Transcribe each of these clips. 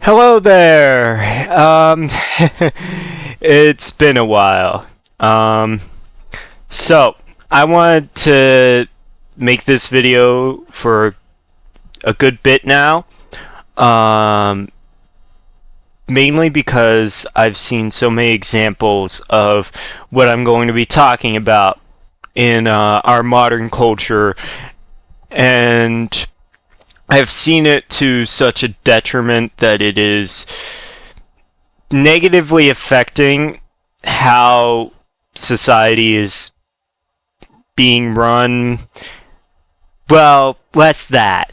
Hello there. It's been a while. So I wanted to make this video for a good bit now. Um, Mainly because I've seen so many examples of what I'm going to be talking about in our modern culture, and I've seen it to such a detriment that it is negatively affecting how society is being run. Well, less that.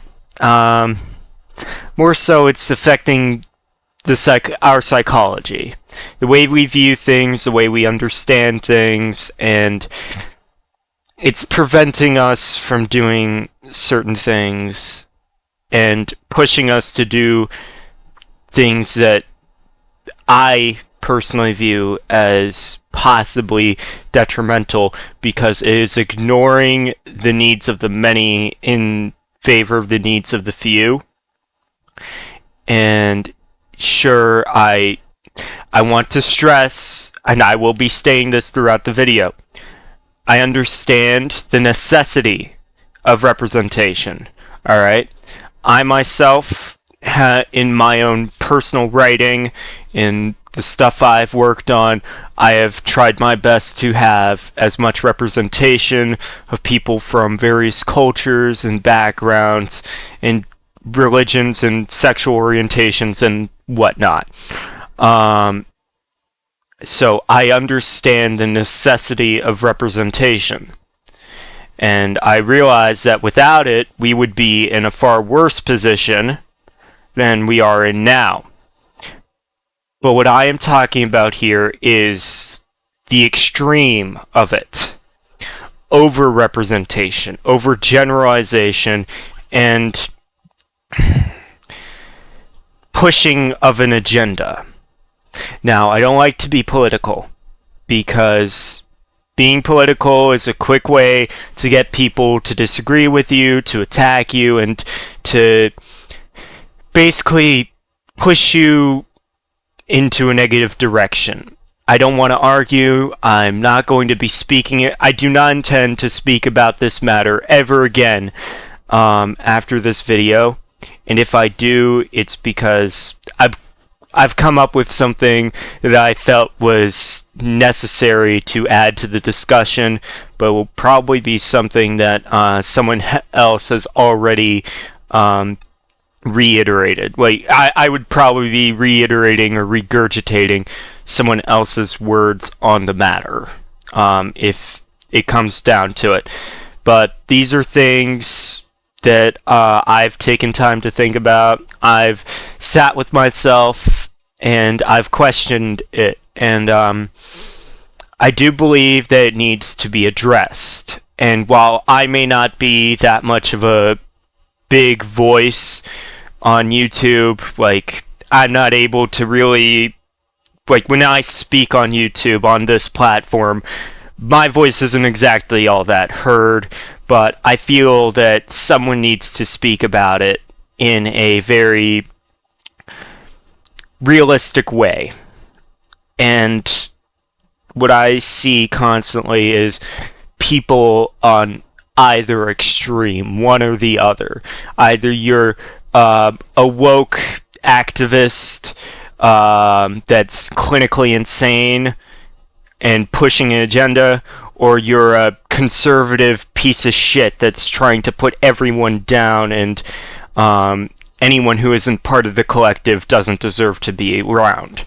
More so, it's affecting our psychology, the way we view things, the way we understand things, and it's preventing us from doing certain things and pushing us to do things that I personally view as possibly detrimental because it is ignoring the needs of the many in favor of the needs of the few. And sure, I want to stress, and I will be stating this throughout the video, I understand the necessity of representation. Alright? I myself, in my own personal writing, in the stuff I've worked on, I have tried my best to have as much representation of people from various cultures and backgrounds and religions and sexual orientations and whatnot. So I understand the necessity of representation. And I realize that without it, we would be in a far worse position than we are in now. But what I am talking about here is the extreme of it. Over-representation, over-generalization, and pushing of an agenda. Now, I don't like to be political, because being political is a quick way to get people to disagree with you, to attack you, and to basically push you into a negative direction. I don't want to argue. I'm not going to be speaking it. I do not intend to speak about this matter ever again after this video. And if I do, it's because I've come up with something that I felt was necessary to add to the discussion, but will probably be something that someone else has already reiterated. Like, I would probably be reiterating or regurgitating someone else's words on the matter, if it comes down to it. But these are things that I've taken time to think about. I've sat with myself and I've questioned it, and I do believe that it needs to be addressed. And while I may not be that much of a big voice on YouTube, like, I'm not able to really, like, when I speak on YouTube on this platform, my voice isn't exactly all that heard, but I feel that someone needs to speak about it in a very realistic way. And what I see constantly is people on either extreme, one or the other. Either you're a woke activist that's clinically insane and pushing an agenda, or you're a conservative piece of shit that's trying to put everyone down, and anyone who isn't part of the collective doesn't deserve to be around.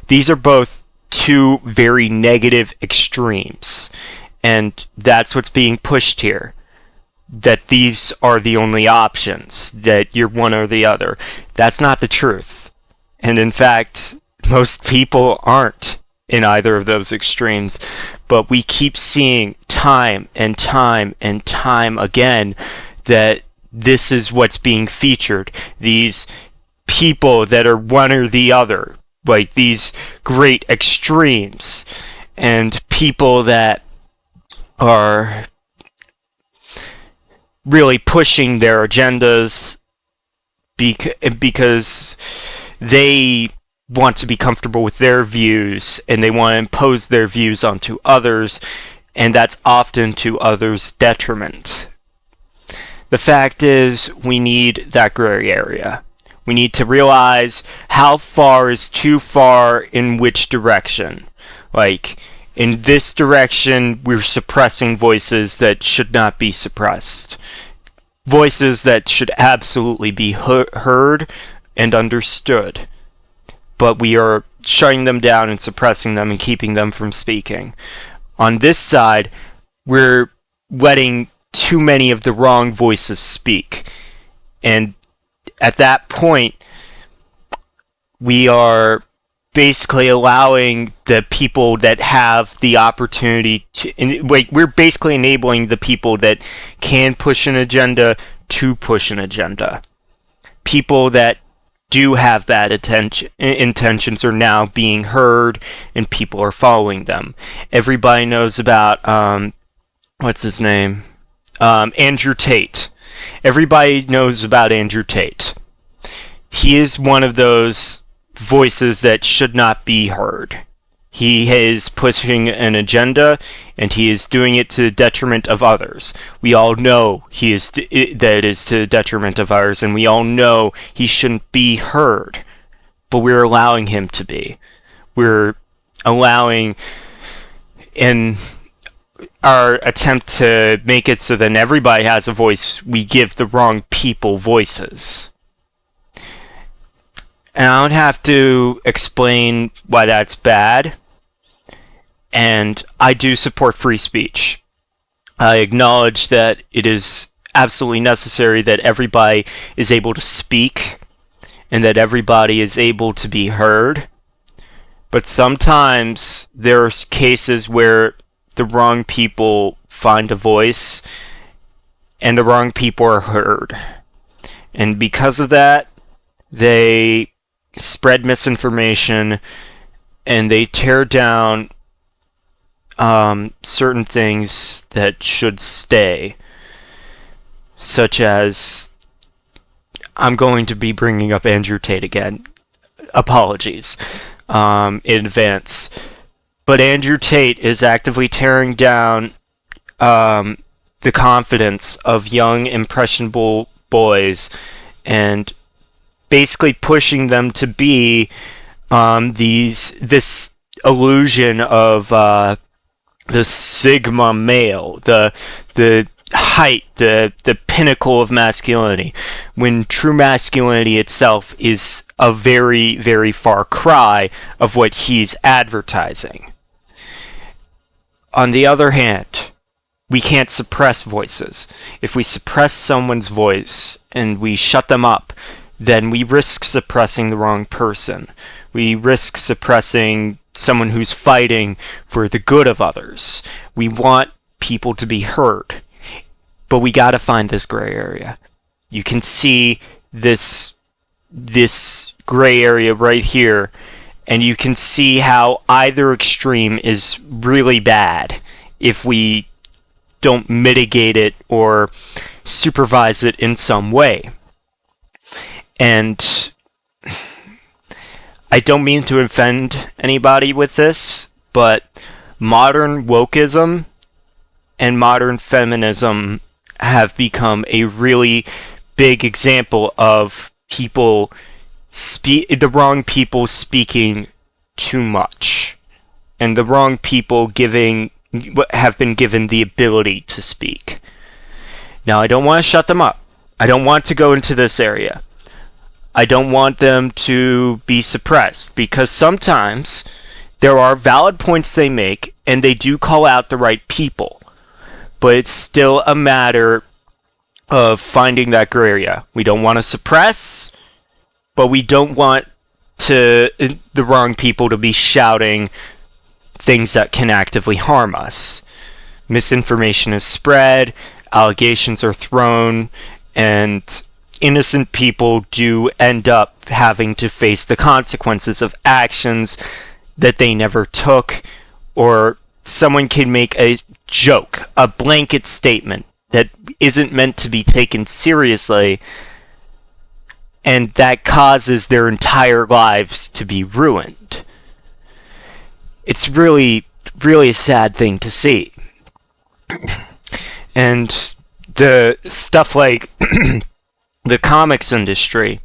These are both two very negative extremes, and that's what's being pushed here. That these are the only options, that you're one or the other. That's not the truth. And in fact, most people aren't in either of those extremes, but we keep seeing time and time and time again that this is what's being featured. These people that are one or the other, like these great extremes, and people that are really pushing their agendas because they want to be comfortable with their views, and they want to impose their views onto others, and that's often to others' detriment. The fact is, we need that gray area. We need to realize how far is too far in which direction. Like, in this direction, we're suppressing voices that should not be suppressed. Voices that should absolutely be heard and understood. But we are shutting them down and suppressing them and keeping them from speaking. On this side, we're letting too many of the wrong voices speak. And at that point, we are basically allowing the people that have the opportunity to, we're basically enabling the people that can push an agenda to push an agenda. People that do have bad intentions are now being heard, and people are following them. Everybody knows about, what's his name? Andrew Tate. Everybody knows about Andrew Tate. He is one of those voices that should not be heard. He is pushing an agenda, and he is doing it to the detriment of others. We all know that it is to the detriment of others, and we all know he shouldn't be heard. But we're allowing him to be. We're allowing, in our attempt to make it so that everybody has a voice, we give the wrong people voices. And I don't have to explain why that's bad. And I do support free speech. I acknowledge that it is absolutely necessary that everybody is able to speak and that everybody is able to be heard. But sometimes there are cases where the wrong people find a voice and the wrong people are heard. And because of that, they spread misinformation and they tear down certain things that should stay, such as, I'm going to be bringing up Andrew Tate again. Apologies in advance. But Andrew Tate is actively tearing down the confidence of young, impressionable boys and basically pushing them to be this illusion of the Sigma male, the height, the pinnacle of masculinity, when true masculinity itself is a very, very far cry of what he's advertising. On the other hand, we can't suppress voices. If we suppress someone's voice and we shut them up, then we risk suppressing the wrong person. We risk suppressing someone who's fighting for the good of others. We want people to be heard, but we gotta find this gray area. You can see this gray area right here, and you can see how either extreme is really bad if we don't mitigate it or supervise it in some way. And I don't mean to offend anybody with this, but modern wokeism and modern feminism have become a really big example of the wrong people speaking too much, and the wrong people have been given the ability to speak. Now, I don't want to shut them up. I don't want to go into this area. I don't want them to be suppressed, because sometimes there are valid points they make, and they do call out the right people. But it's still a matter of finding that gray area. We don't want to suppress, but we don't want the wrong people to be shouting things that can actively harm us. Misinformation is spread, allegations are thrown, and innocent people do end up having to face the consequences of actions that they never took, or someone can make a joke, a blanket statement that isn't meant to be taken seriously, and that causes their entire lives to be ruined. It's really, really a sad thing to see. And the stuff like the comics industry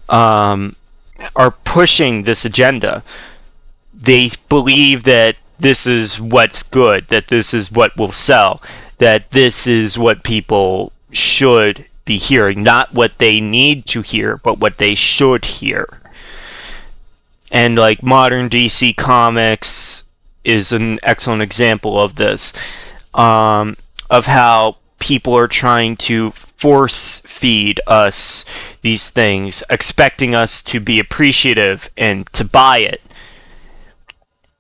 are pushing this agenda. They believe that this is what's good, that this is what will sell, that this is what people should be hearing, not what they need to hear, but what they should hear. And like modern DC Comics is an excellent example of this, of how people are trying to force feed us these things, expecting us to be appreciative and to buy it,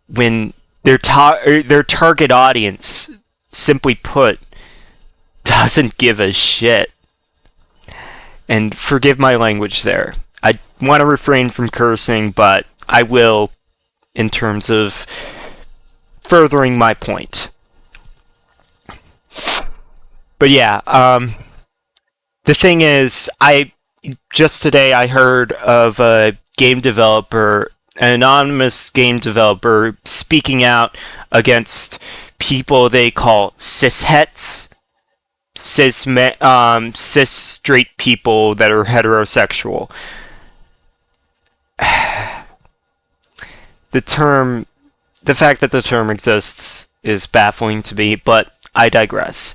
when their target audience, simply put, doesn't give a shit. And forgive my language there. I want to refrain from cursing, but I will in terms of furthering my point. But yeah, the thing is, just today I heard of a game developer, an anonymous game developer, speaking out against people they call cishets, cis straight people that are heterosexual. The fact that the term exists is baffling to me, but I digress.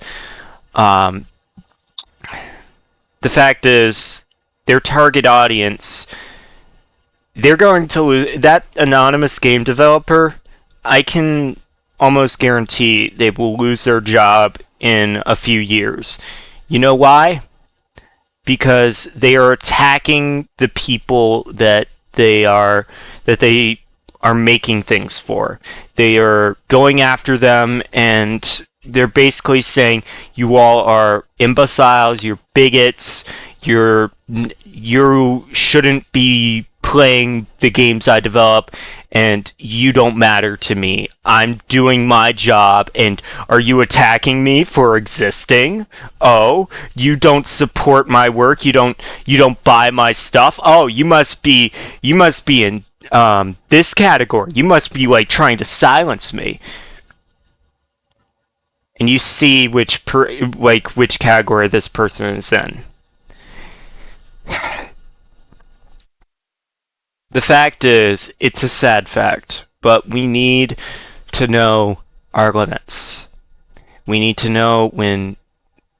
The fact is, their target audience, they're going to lose. That anonymous game developer, I can almost guarantee they will lose their job in a few years. You know why? Because they are attacking the people that they are making things for. They are going after them, and they're basically saying, you all are imbeciles, you're bigots, you shouldn't be playing the games I develop, and you don't matter to me. I'm doing my job, and are you attacking me for existing? Oh, you don't support my work, you don't buy my stuff? Oh, you must be in this category. You must be like trying to silence me. And you see which category this person is in. The fact is, it's a sad fact, but we need to know our limits. We need to know when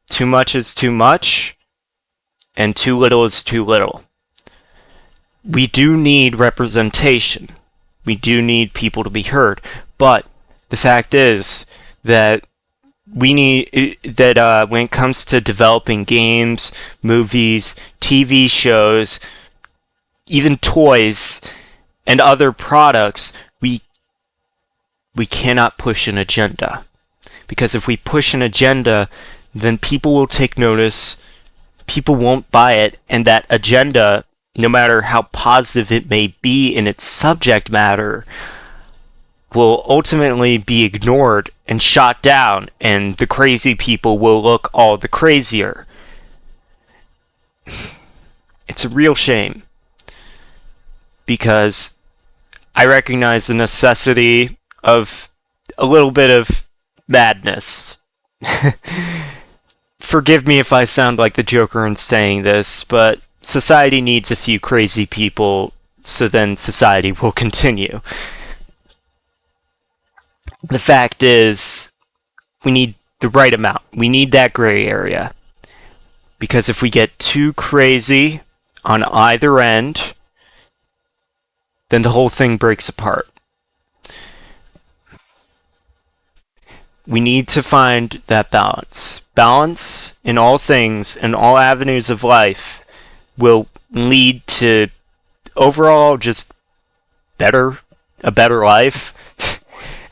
too much is too much and too little is too little. We do need representation. We do need people to be heard, but the fact is that when it comes to developing games, movies, TV shows, even toys and other products, we cannot push an agenda. Because if we push an agenda, then people will take notice, people won't buy it, and that agenda, no matter how positive it may be in its subject matter, will ultimately be ignored and shot down, and the crazy people will look all the crazier. It's a real shame, because I recognize the necessity of a little bit of madness. Forgive me if I sound like the Joker in saying this, but society needs a few crazy people, so then society will continue. The fact is, we need the right amount. We need that gray area. Because if we get too crazy on either end, then the whole thing breaks apart. We need to find that balance. Balance in all things, in all avenues of life, will lead to overall just a better life.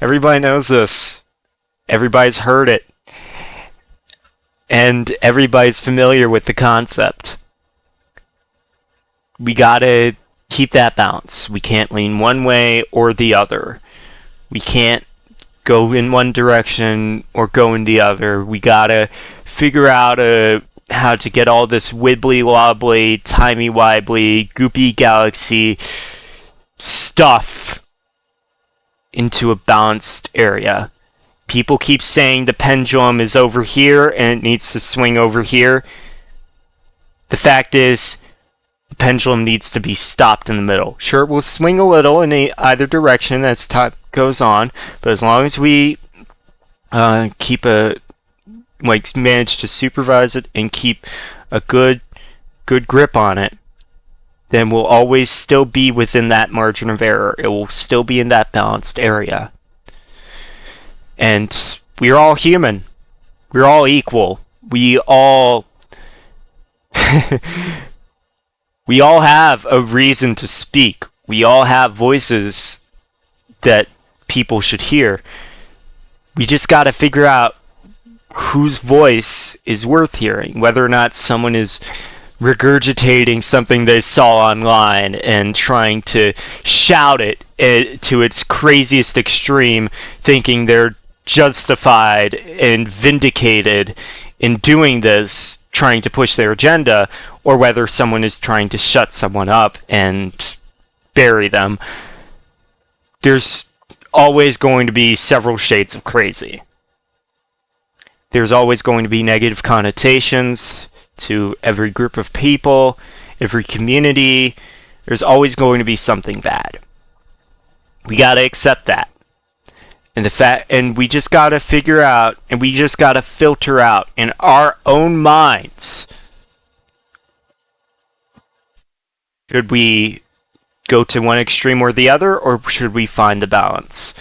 Everybody knows this. Everybody's heard it. And everybody's familiar with the concept. We gotta keep that balance. We can't lean one way or the other. We can't go in one direction or go in the other. We gotta figure out a how to get all this wibbly wobbly, timey wibly, goopy galaxy stuff into a balanced area. People keep saying the pendulum is over here and it needs to swing over here. The fact is, the pendulum needs to be stopped in the middle. Sure, it will swing a little in either direction as time goes on, but as long as we manage to supervise it and keep a good grip on it, then we'll always still be within that margin of error. It will still be in that balanced area. And we're all human. We're all equal. We all we all have a reason to speak. We all have voices that people should hear. We just got to figure out whose voice is worth hearing, whether or not someone is regurgitating something they saw online and trying to shout it to its craziest extreme, thinking they're justified and vindicated in doing this, trying to push their agenda, or whether someone is trying to shut someone up and bury them. There's always going to be several shades of crazy. There's always going to be negative connotations to every group of people, every community. There's always going to be something bad. We got to accept that. And we just got to figure out, and we just got to filter out in our own minds. Should we go to one extreme or the other, or should we find the balance?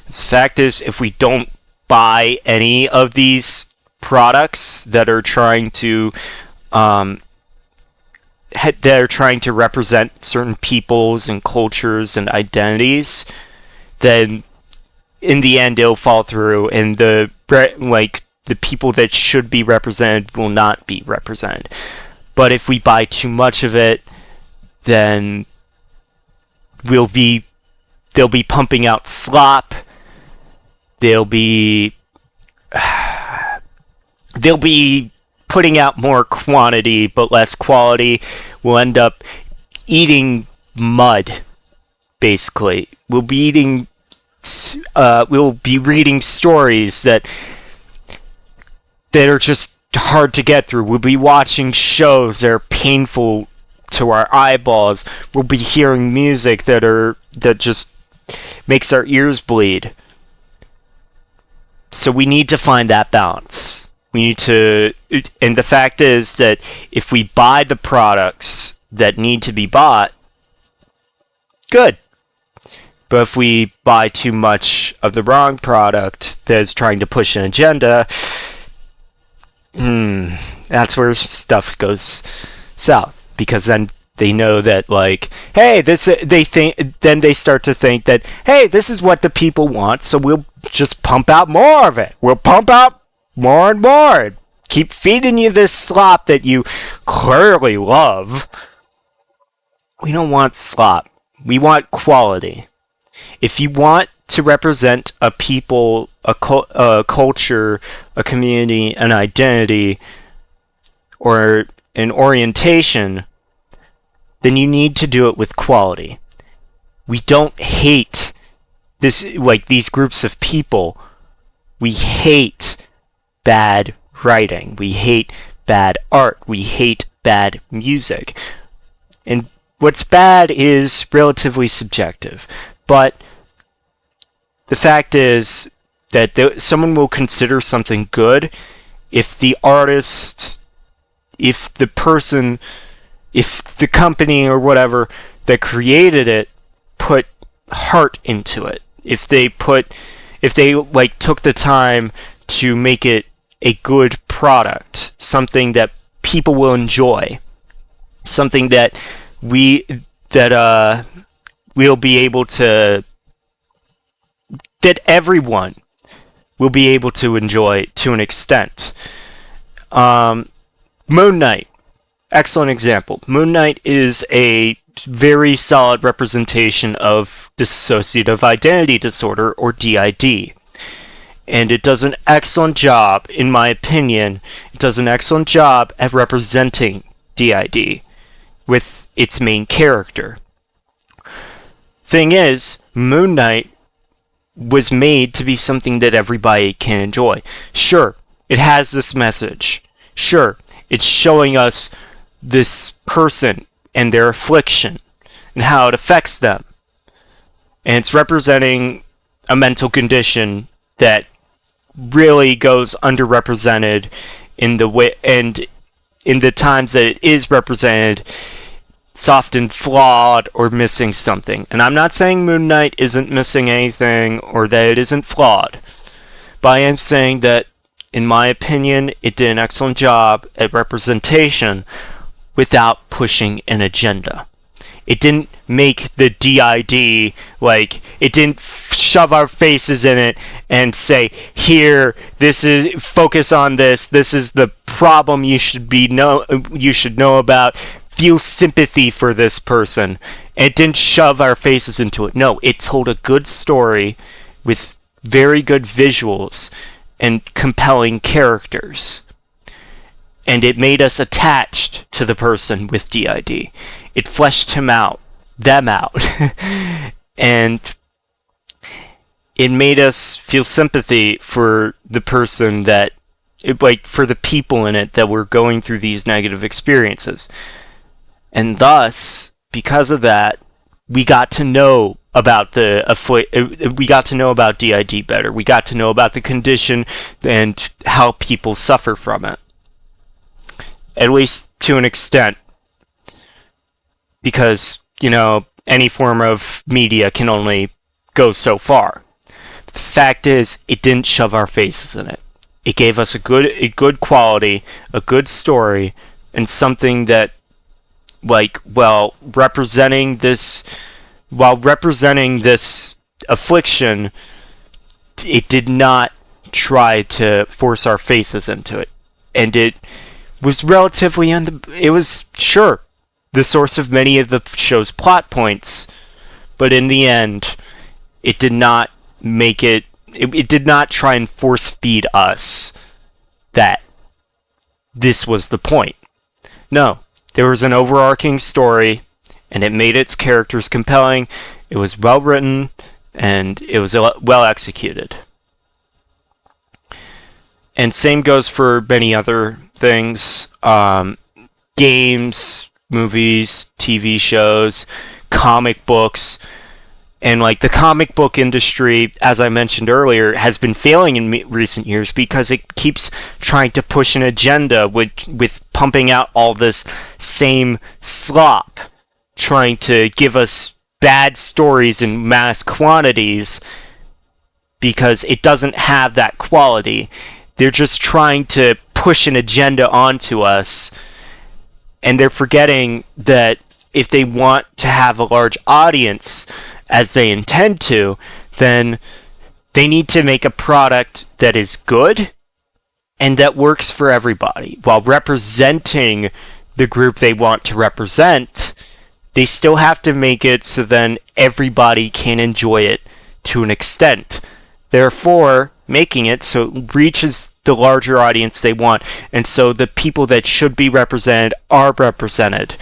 The fact is, if we don't buy any of these products that are trying to represent certain peoples and cultures and identities, then in the end it'll fall through, and the people that should be represented will not be represented. But if we buy too much of it, then they'll be pumping out slop. They'll be putting out more quantity but less quality. We'll end up eating mud, basically. We'll be reading stories that are just hard to get through. We'll be watching shows that are painful to our eyeballs. We'll be hearing music that just makes our ears bleed. So we need to find that balance. And the fact is that if we buy the products that need to be bought, good. But if we buy too much of the wrong product that's trying to push an agenda, that's where stuff goes south. Because then they know that, hey, then they start to think that, hey, this is what the people want, so we'll just pump out more of it. We'll pump out more and more. Keep feeding you this slop that you clearly love. We don't want slop. We want quality. If you want to represent a people, a culture, a community, an identity, or an orientation, then you need to do it with quality. We don't hate these groups of people. We hate bad writing. We hate bad art. We hate bad music. And what's bad is relatively subjective. But the fact is that someone will consider something good if the artist, if the person, if the company or whatever that created it put heart into it. If they took the time to make it a good product, something that people will enjoy, something that we'll be able to, that everyone will be able to enjoy to an extent. Moon Knight, excellent example. Moon Knight is a very solid representation of dissociative identity disorder, or DID. And it does an excellent job, in my opinion, it does an excellent job at representing DID with its main character. Thing is, Moon Knight was made to be something that everybody can enjoy. Sure, it has this message. Sure, it's showing us this person and their affliction and how it affects them. And it's representing a mental condition that really goes underrepresented in the way, and in the times that it is represented, it's often flawed or missing something. And I'm not saying Moon Knight isn't missing anything or that it isn't flawed, but I am saying that, in my opinion, it did an excellent job at representation without pushing an agenda. It didn't make the DID, like, it didn't shove our faces in it and say, here, this is, focus on this, this is the problem you should know about, feel sympathy for this person. It didn't shove our faces into it. No, it told a good story with very good visuals and compelling characters. And it made us attached to the person with DID. It fleshed them out. And it made us feel sympathy for the person that, for the people in it that were going through these negative experiences. And thus, because of that, we got to know about we got to know about DID better. We got to know about the condition and how people suffer from it. At least to an extent. Because, any form of media can only go so far. The fact is, it didn't shove our faces in it. It gave us a good quality, a good story, and something that, while representing this affliction, it did not try to force our faces into it. And it was relatively it was, sure, the source of many of the show's plot points, but in the end, it did not make it did not try and force feed us that this was the point. No, there was an overarching story, and it made its characters compelling, it was well written, and it was well executed. And same goes for many other things. Games, movies, TV shows, comic books. And the comic book industry, as I mentioned earlier, has been failing in recent years because it keeps trying to push an agenda with pumping out all this same slop, trying to give us bad stories in mass quantities because it doesn't have that quality. They're just trying to push an agenda onto us, and they're forgetting that if they want to have a large audience, as they intend to, then they need to make a product that is good and that works for everybody. While representing the group they want to represent, they still have to make it so then everybody can enjoy it to an extent. Therefore, making it so it reaches the larger audience they want, and so the people that should be represented are represented.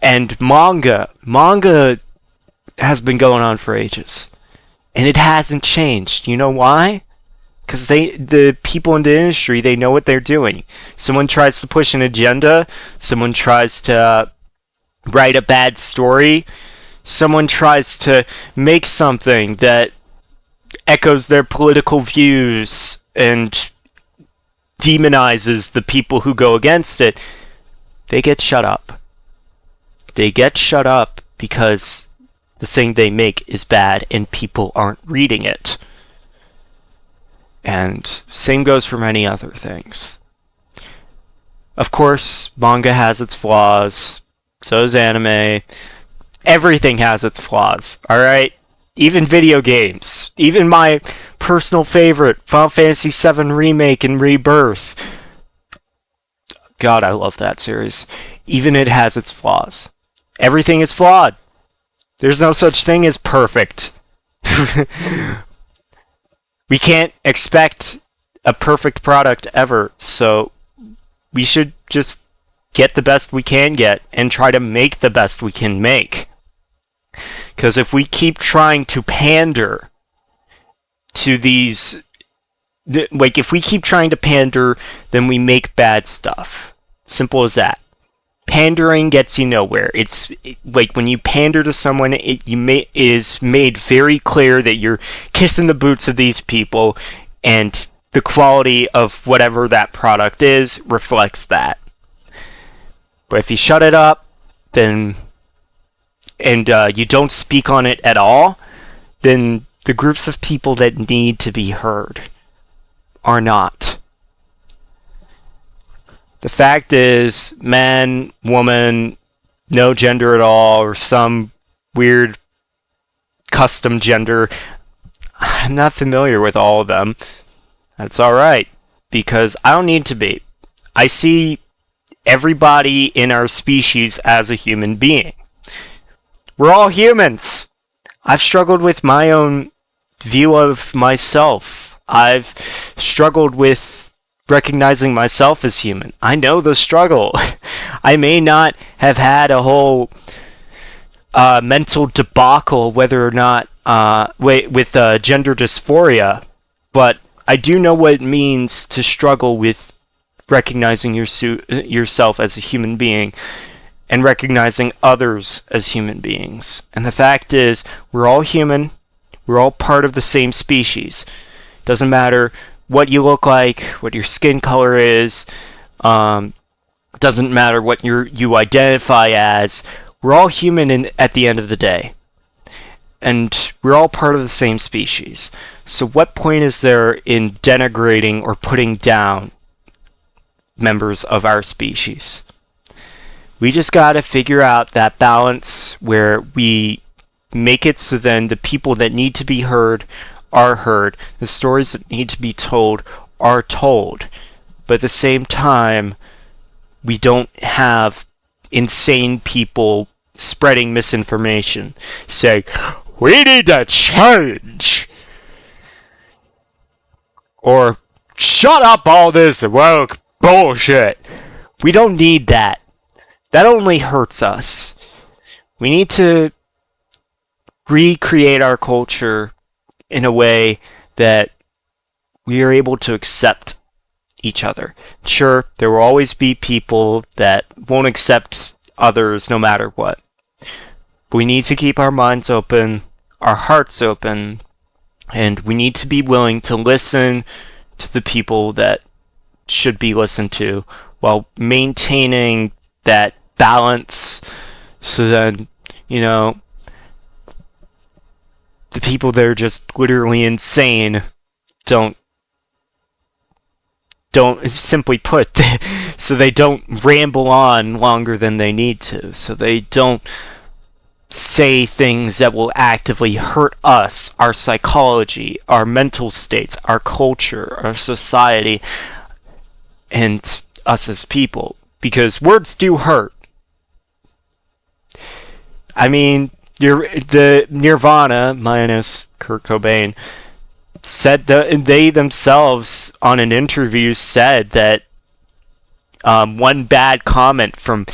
And manga has been going on for ages, and it hasn't changed. You know why? Because the people in the industry, they know what they're doing. Someone tries to push an agenda, someone tries to write a bad story, someone tries to make something that echoes their political views and demonizes the people who go against it, they get shut up. They get shut up because the thing they make is bad and people aren't reading it. And same goes for many other things. Of course, manga has its flaws, so does anime. Everything has its flaws, alright? Even video games. Even my personal favorite, Final Fantasy VII Remake and Rebirth. God, I love that series. Even it has its flaws. Everything is flawed. There's no such thing as perfect. We can't expect a perfect product ever, so we should just get the best we can get and try to make the best we can make. Because if we keep trying to pander to these, like, if we keep trying to pander, then we make bad stuff. Simple as that. Pandering gets you nowhere. It's like when you pander to someone, it is made very clear that you're kissing the boots of these people, and the quality of whatever that product is reflects that. But if you shut it up, then and you don't speak on it at all, then the groups of people that need to be heard are not. The fact is, man, woman, no gender at all, or some weird custom gender, I'm not familiar with all of them. That's alright, because I don't need to be. I see everybody in our species as a human being. We're all humans. I've struggled with my own view of myself. I've struggled with recognizing myself as human. I know the struggle. I may not have had a whole mental debacle whether or not with gender dysphoria, but I do know what it means to struggle with recognizing yourself as a human being and recognizing others as human beings. And the fact is, we're all human. We're all part of the same species. Doesn't matter what you look like, what your skin color is. Doesn't matter what you identify as. We're all human at the end of the day. And we're all part of the same species. So what point is there in denigrating or putting down members of our species? We just gotta figure out that balance where we make it so then the people that need to be heard are heard, the stories that need to be told are told, but at the same time, we don't have insane people spreading misinformation, saying, we need to change, or shut up all this woke bullshit. We don't need that. That only hurts us. We need to recreate our culture in a way that we are able to accept each other. Sure, there will always be people that won't accept others no matter what. But we need to keep our minds open, our hearts open, and we need to be willing to listen to the people that should be listened to while maintaining that balance so then, the people that are just literally insane don't simply put, so they don't ramble on longer than they need to, so they don't say things that will actively hurt us, our psychology, our mental states, our culture, our society, and us as people. Because words do hurt. I mean, the Nirvana, minus Kurt Cobain, said that they themselves on an interview said that one bad comment from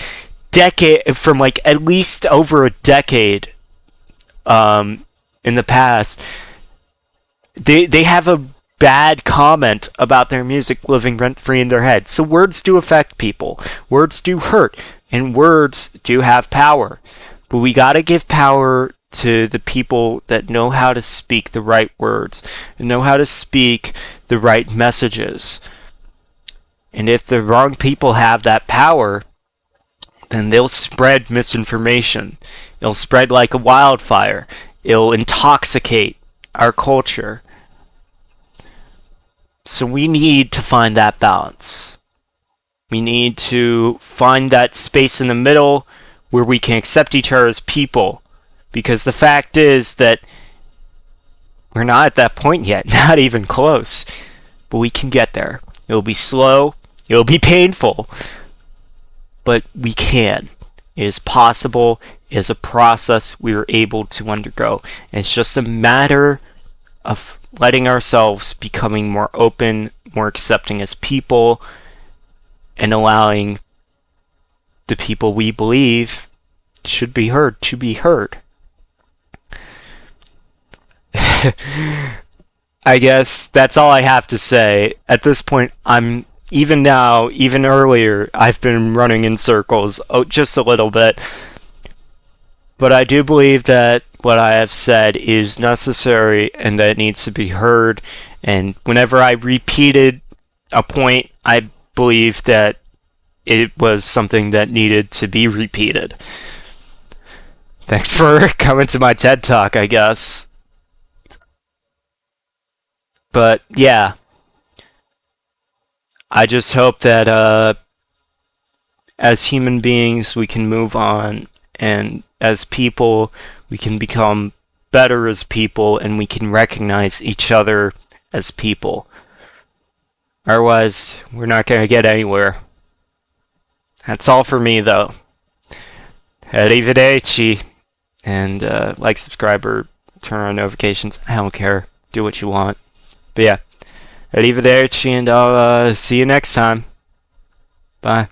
like at least over a decade in the past, they have a bad comment about their music living rent-free in their head. So words do affect people. Words do hurt. And words do have power. But we gotta give power to the people that know how to speak the right words and know how to speak the right messages. And if the wrong people have that power, then they'll spread misinformation. It'll spread like a wildfire. It'll intoxicate our culture. So we need to find that balance. We need to find that space in the middle where we can accept each other as people. Because the fact is that we're not at that point yet, not even close. But we can get there. It'll be slow, it'll be painful, but we can. It is possible, it is a process we are able to undergo. And it's just a matter of letting ourselves becoming more open, more accepting as people, and allowing the people we believe should be heard to be heard. I guess that's all I have to say. At this point, I'm even now, even earlier, I've been running in circles just a little bit. But I do believe that what I have said is necessary and that it needs to be heard. And whenever I repeated a point, I believe that it was something that needed to be repeated. Thanks for coming to my TED Talk, I guess. But yeah, I just hope that as human beings we can move on, and as people we can become better as people, and we can recognize each other as people. Otherwise, we're not going to get anywhere. That's all for me, though. Arrivederci. And like, subscribe, or turn on notifications. I don't care. Do what you want. But yeah, arrivederci, and I'll see you next time. Bye.